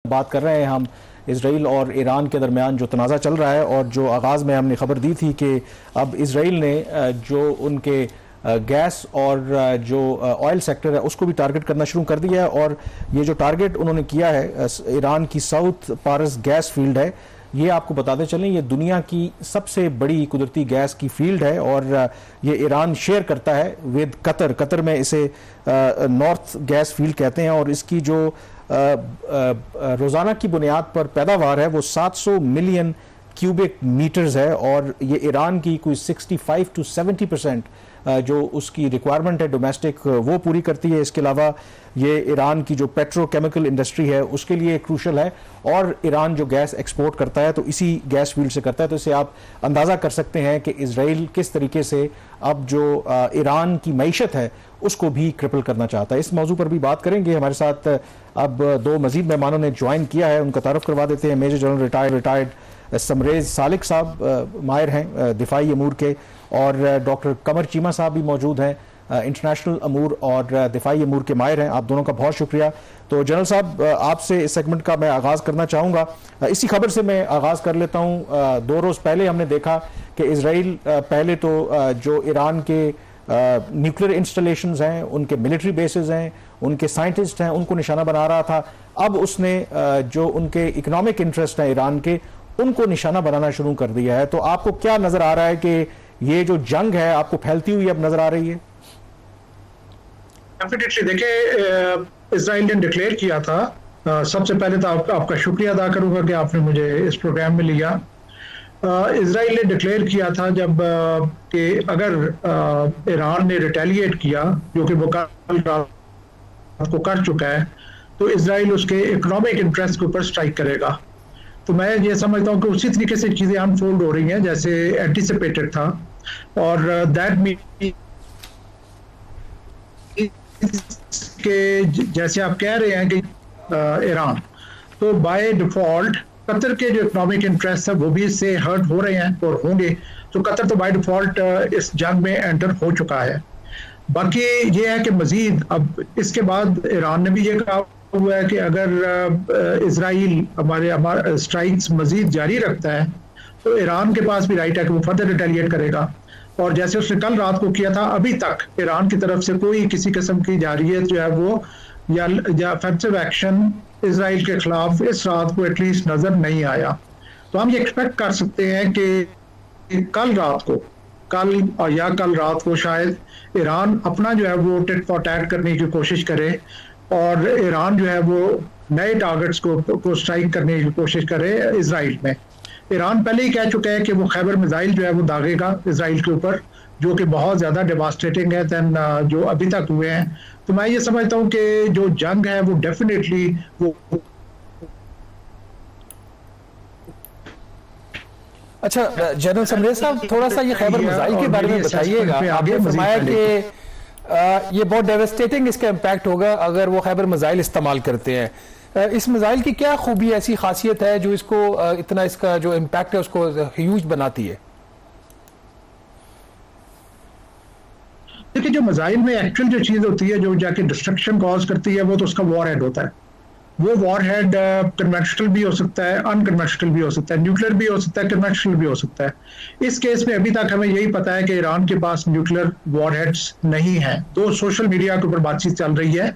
बात कर रहे हैं हम इसराइल और ईरान के दरमियान जो तनाज़ा चल रहा है, और जो आगाज़ में हमने खबर दी थी कि अब इसराइल ने जो उनके गैस और जो ऑयल सेक्टर है उसको भी टारगेट करना शुरू कर दिया है। और ये जो टारगेट उन्होंने किया है ईरान की साउथ पारस गैस फील्ड है, ये आपको बताते चलें ये दुनिया की सबसे बड़ी कुदरती गैस की फील्ड है और ये ईरान शेयर करता है विद कतर। कतर में इसे नॉर्थ गैस फील्ड कहते हैं और इसकी जो रोज़ाना की बुनियाद पर पैदावार है वो 700 मिलियन क्यूबिक मीटर्स है और ये ईरान की कोई 65 to 70% जो उसकी रिक्वायरमेंट है डोमेस्टिक वो पूरी करती है। इसके अलावा ये ईरान की जो पेट्रोकेमिकल इंडस्ट्री है उसके लिए क्रूशल है और ईरान जो गैस एक्सपोर्ट करता है तो इसी गैस फील्ड से करता है। तो इससे आप अंदाज़ा कर सकते हैं कि इसराइल किस तरीके से अब जो ईरान की मईशत है उसको भी क्रिपल करना चाहता है। इस मौजू पर भी बात करेंगे। हमारे साथ अब दो मजीद मेहमानों ने ज्वाइन किया है, उनका तारुफ करवा देते हैं। मेजर जनरल रिटायर्ड समरेज सालिक साहब माहिर हैं दिफाई अमूर के, और डॉक्टर कमर चीमा साहब भी मौजूद हैं इंटरनेशनल अमूर और दिफाई अमूर के माहिर हैं। आप दोनों का बहुत शुक्रिया। तो जनरल साहब आपसे इस सेगमेंट का मैं आगाज़ करना चाहूँगा। इसी खबर से मैं आगाज़ कर लेता हूँ। 2 रोज़ पहले हमने देखा कि इसराइल पहले तो जो ईरान के न्यूक्लियर इंस्टॉलेशंस हैं, उनके मिलिट्री बेसेस हैं, उनके साइंटिस्ट हैं, उनको निशाना बना रहा था। अब उसने जो उनके इकोनॉमिक इंटरेस्ट हैं ईरान के, उनको निशाना बनाना शुरू कर दिया है। तो आपको क्या नजर आ रहा है कि ये जो जंग है आपको फैलती हुई अब नजर आ रही है? डेफिनेटली देखिए, इजराइल ने डिक्लेयर किया था। सबसे पहले तो आपका शुक्रिया अदा करूंगा कि आपने मुझे इस प्रोग्राम में लिया। इजराइल ने डिक्लेयर किया था जब कि अगर ईरान ने रिटेलिएट किया, जो कि वो कल रात को कर चुका है, तो इजराइल उसके इकोनॉमिक इंटरेस्ट के ऊपर स्ट्राइक करेगा। तो मैं ये समझता हूँ कि उसी तरीके से चीज़ें अनफोल्ड हो रही हैं जैसे एंटिसिपेटेड था। और दैट मीन के जैसे आप कह रहे हैं कि ईरान, तो बाय डिफॉल्ट कतर के जो इकोनॉमिक इंटरेस्ट है वो भी इससे हर्ट हो रहे हैं और होंगे। तो कतर तो बाय डिफॉल्ट इस जंग में एंटर हो चुका है। बाकी ये है कि मजीद अब इसके बाद ईरान ने भी ये कहा हुआ है कि अगर इजराइल हमारे स्ट्राइक्स मजीद जारी रखता है तो ईरान के पास भी राइट है कि वो फर्दर रिटेलिएट करेगा। और जैसे उसने कल रात को किया था, अभी तक ईरान की तरफ से कोई किसी किस्म की जारियत जो है वो या ऑफेंसिव एक्शन इजराइल के खिलाफ इस रात को एटलीस्ट नजर नहीं आया। तो हम ये एक्सपेक्ट कर सकते हैं कि कल रात को शायद ईरान अपना जो है वो टिट फॉर टैट करने की कोशिश करे और ईरान जो है वो नए टारगेट्स को स्ट्राइक करने की कोशिश करे इजराइल में। ईरान पहले ही कह चुका है कि वो खैबर मिसाइल जो है वो दागेगा इजराइल के ऊपर, जो कि बहुत ज़्यादा डिवास्टेटिंग है दैन जो अभी तक हुए हैं। तो मैं ये समझता हूँ कि जो जंग है वो डेफिनेटली वो। अच्छा जनरल समरेज साहब, थोड़ा सा ये खैबर मिसाइल के बारे में बताइएगा। आपने फरमाया कि ये बहुत डेवेस्टेटिंग इसका इम्पैक्ट होगा अगर वो खैबर मिसाइल इस्तेमाल करते हैं। इस मिसाइल की क्या खूबी, ऐसी खासियत है जो इसको इतना, इसका जो इम्पैक्ट है उसको ह्यूज बनाती है? देखिए, जो मिसाइल में एक्चुअल जो चीज होती है जो जाके डिस्ट्रक्शन कॉज करती है वो तो उसका वॉर हेड होता है। वो वॉर हेड कन्वेंशनल भी हो सकता है, अनकन्वेंशनल भी हो सकता है, न्यूक्लियर भी हो सकता है, कन्वेंशनल भी हो सकता है। इस केस में अभी तक हमें यही पता है कि ईरान के पास न्यूक्लियर वॉर हेड्स नहीं है। तो सोशल मीडिया के ऊपर बातचीत चल रही है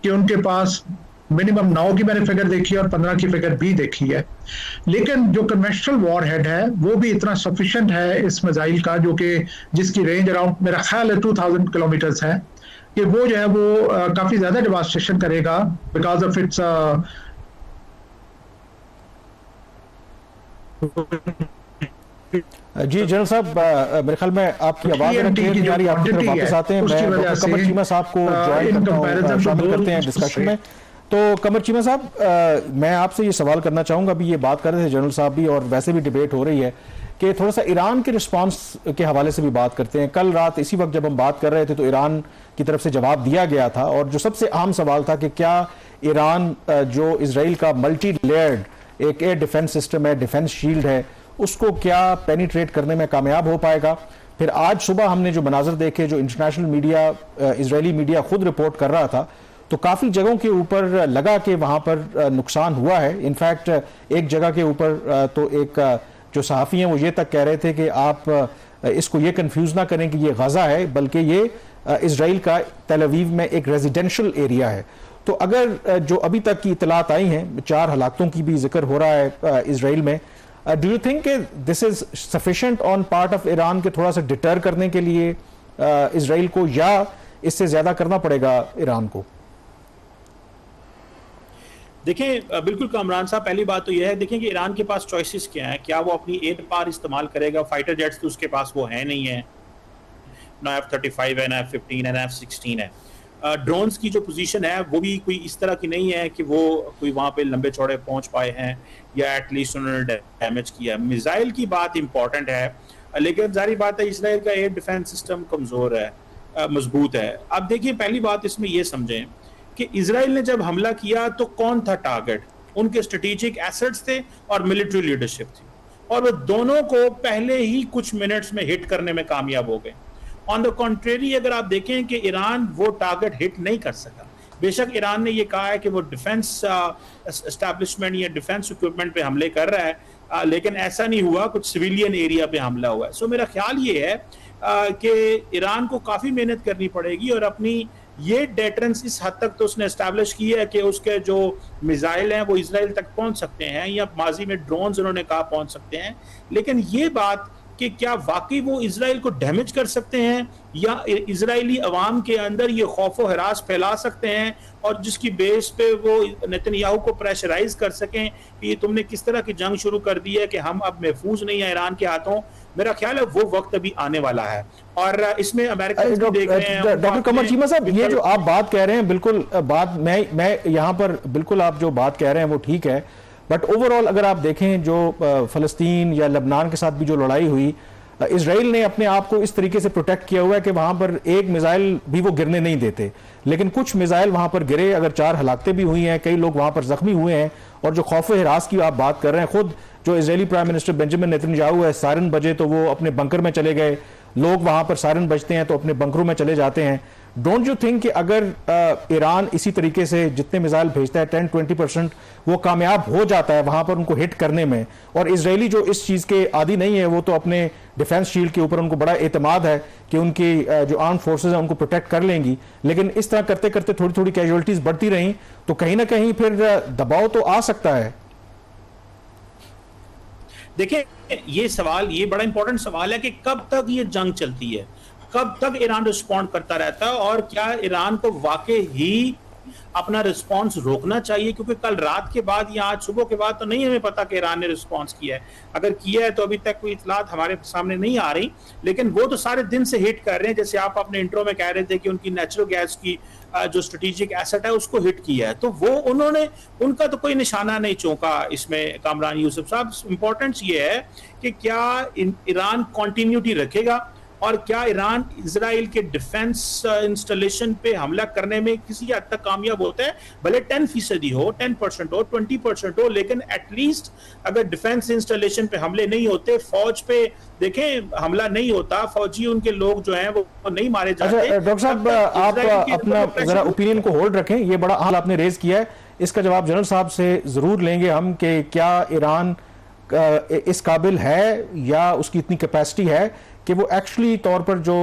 कि उनके पास मिनिमम 9 की मैंने फिगर देखी है और 15 की फिगर भी देखी है। लेकिन जो कन्वेंशनल वॉर हेड है वो भी इतना सफिशिएंट है इस मिसाइल का, जो कि जिसकी रेंज अराउंड मेरा ख्याल है 2000 किलोमीटर्स है, कि वो जो है वो काफी ज्यादा डिवास्टेशन करेगा बिकॉज ऑफ इट्स जी जनरल साहब, मेरे ख्याल में आपकी आवाज आपकी तरफ वापस आते हैं। मैं डॉक्टर कमर चीमा साहब को शामिल करते हैं डिस्कशन में। तो कमर चीमा साहब, मैं आपसे ये सवाल करना चाहूंगा, अभी ये बात कर रहे थे जनरल साहब भी और वैसे भी डिबेट हो रही है कि थोड़ा सा ईरान के रिस्पांस के हवाले से भी बात करते हैं। कल रात इसी वक्त जब हम बात कर रहे थे तो ईरान की तरफ से जवाब दिया गया था और जो सबसे अहम सवाल था कि क्या ईरान जो इसराइल का मल्टी लेयर्ड एक एयर डिफेंस सिस्टम है, डिफेंस शील्ड है, उसको क्या पेनिट्रेट करने में कामयाब हो पाएगा। फिर आज सुबह हमने जो मनाजर देखे, जो इंटरनेशनल मीडिया, इजरायली मीडिया खुद रिपोर्ट कर रहा था, तो काफ़ी जगहों के ऊपर लगा कि वहाँ पर नुकसान हुआ है। इनफैक्ट एक जगह के ऊपर तो एक जो सहाफ़ी हैं वो ये तक कह रहे थे कि आप इसको ये कंफ्यूज ना करें कि ये गजा है, बल्कि ये इजराइल का तेल अवीव में एक रेजिडेंशियल एरिया है। तो अगर जो अभी तक की इतलात आई हैं, 4 हलाकतों की भी जिक्र हो रहा है इजराइल में, do you think this is sufficient on part of Iran के थोड़ा सा डिटर करने के लिए इजराइल को, या इससे ज्यादा करना पड़ेगा ईरान को? देखिए बिल्कुल कामरान साहब, पहली बात तो यह है, देखें कि ईरान के पास चॉइसेस क्या है। क्या वो अपनी एयर पावर इस्तेमाल करेगा? फाइटर जेट्स तो उसके पास वो है नहीं है, ना F-35 है, ना F-15 है, ना F-16 है। ड्रोन्स की जो पोजीशन है वो भी कोई इस तरह की नहीं है कि वो कोई वहाँ पे लंबे चौड़े पहुँच पाए हैं या एटलीस्ट उन्होंने डैमेज किया। मिसाइल की बात इंपॉर्टेंट है, लेकिन जारी बात है इसराइल का एयर डिफेंस सिस्टम कमज़ोर है, मजबूत है। अब देखिए पहली बात इसमें यह समझें कि इजराइल ने जब हमला किया तो कौन था टारगेट? उनके स्ट्रेटेजिक एसेट्स थे और मिलिट्री लीडरशिप थी, और वो दोनों को पहले ही कुछ मिनट्स में हिट करने में कामयाब हो गए। ऑन द कॉन्ट्रेरी अगर आप देखें कि ईरान वो टारगेट हिट नहीं कर सका। बेशक ईरान ने ये कहा है कि वो डिफेंस एस्टैब्लिशमेंट या डिफेंस इक्विपमेंट पे हमले कर रहा है, लेकिन ऐसा नहीं हुआ, कुछ सिविलियन एरिया पे हमला हुआ है। सो मेरा ख्याल ये है कि ईरान को काफ़ी मेहनत करनी पड़ेगी, और अपनी ये डेटरेंस इस हद तक तो उसने एस्टैब्लिश की है कि उसके जो मिसाइल हैं वो इजराइल तक पहुंच सकते हैं, या माजी में ड्रोन्स उन्होंने कहा पहुंच सकते हैं। लेकिन ये बात कि क्या वाकई वो इजराइल को डैमेज कर सकते हैं, या इजरायली अवाम के अंदर ये खौफ व हरास फैला सकते हैं, और जिसकी बेस पे वो नेतन्याहू को प्रेशराइज कर सकें कि ये तुमने किस तरह की जंग शुरू कर दी है कि हम अब महफूज नहीं है ईरान के हाथों। मेरा ख्याल है वो वक्त अभी आने वाला है, और इसमें अमेरिका देख रहे हैं। डॉक्टर कमर चीमा साहब, ये जो आप बात कह रहे हैं, बिल्कुल बात मैं यहाँ पर बिल्कुल आप जो बात कह रहे हैं वो ठीक है, बट ओवरऑल अगर आप देखें जो फलस्तीन या लबनान के साथ भी जो लड़ाई हुई, इजराइल ने अपने आप को इस तरीके से प्रोटेक्ट किया हुआ है कि वहां पर एक मिसाइल भी वो गिरने नहीं देते, लेकिन कुछ मिसाइल वहां पर गिरे। अगर 4 हलाकतें भी हुई हैं, कई लोग वहां पर जख्मी हुए हैं, और जो खौफ हिरास की आप बात कर रहे हैं, खुद जो Israeli prime minister Benjamin Netanyahu है, सायरन बजे तो वो अपने बंकर में चले गए। लोग वहां पर सायरन बजते हैं तो अपने बंकरों में चले जाते हैं। डोंट यू थिंक कि अगर ईरान इसी तरीके से जितने मिसाइल भेजता है 10-20% वो कामयाब हो जाता है वहां पर उनको हिट करने में, और इजरायली जो इस चीज के आदी नहीं है, वो तो अपने डिफेंस शील्ड के ऊपर उनको बड़ा एतमाद है कि उनकी जो आर्म फोर्सेज हैं उनको प्रोटेक्ट कर लेंगी, लेकिन इस तरह करते करते थोड़ी थोड़ी कैजुअलिटीज बढ़ती रही तो कहीं ना कहीं फिर दबाव तो आ सकता है। देखिए ये सवाल, ये बड़ा इंपॉर्टेंट सवाल है कि कब तक ये जंग चलती है, कब तक ईरान रिस्पॉन्ड करता रहता है, और क्या ईरान को वाकई ही अपना रिस्पांस रोकना चाहिए? क्योंकि कल रात के बाद या आज सुबह के बाद तो नहीं हमें पता कि ईरान ने रिस्पांस किया है। अगर किया है तो अभी तक कोई इतलात हमारे सामने नहीं आ रही, लेकिन वो तो सारे दिन से हिट कर रहे हैं। जैसे आप अपने इंट्रो में कह रहे थे कि उनकी नेचुरल गैस की जो स्ट्रेटेजिक एसेट है उसको हिट किया है, तो वो उन्होंने, उनका तो कोई निशाना नहीं चौंका इसमें। कामरान यूसुफ साहब, इंपॉर्टेंस ये है कि क्या ईरान कॉन्टिन्यूटी रखेगा, और क्या ईरान इजराइल के डिफेंस इंस्टॉलेशन पे हमला करने में किसी हद तक कामयाब होता है? भले 10% हो, 10% हो, 20% हो, लेकिन एटलीस्ट अगर डिफेंस इंस्टॉलेशन पे हमले नहीं होते, फौज पे देखें हमला नहीं होता, फौजी उनके लोग जो हैं वो नहीं मारे जाते। अच्छा डॉक्टर साहब, आप अपना जरा ओपिनियन को होल्ड रखें, ये बड़ा हाल आपने रेज किया है, इसका जवाब जनरल साहब से जरूर लेंगे हम कि क्या ईरान इस काबिल है या उसकी इतनी कैपेसिटी है कि वो एक्चुअली तौर पर जो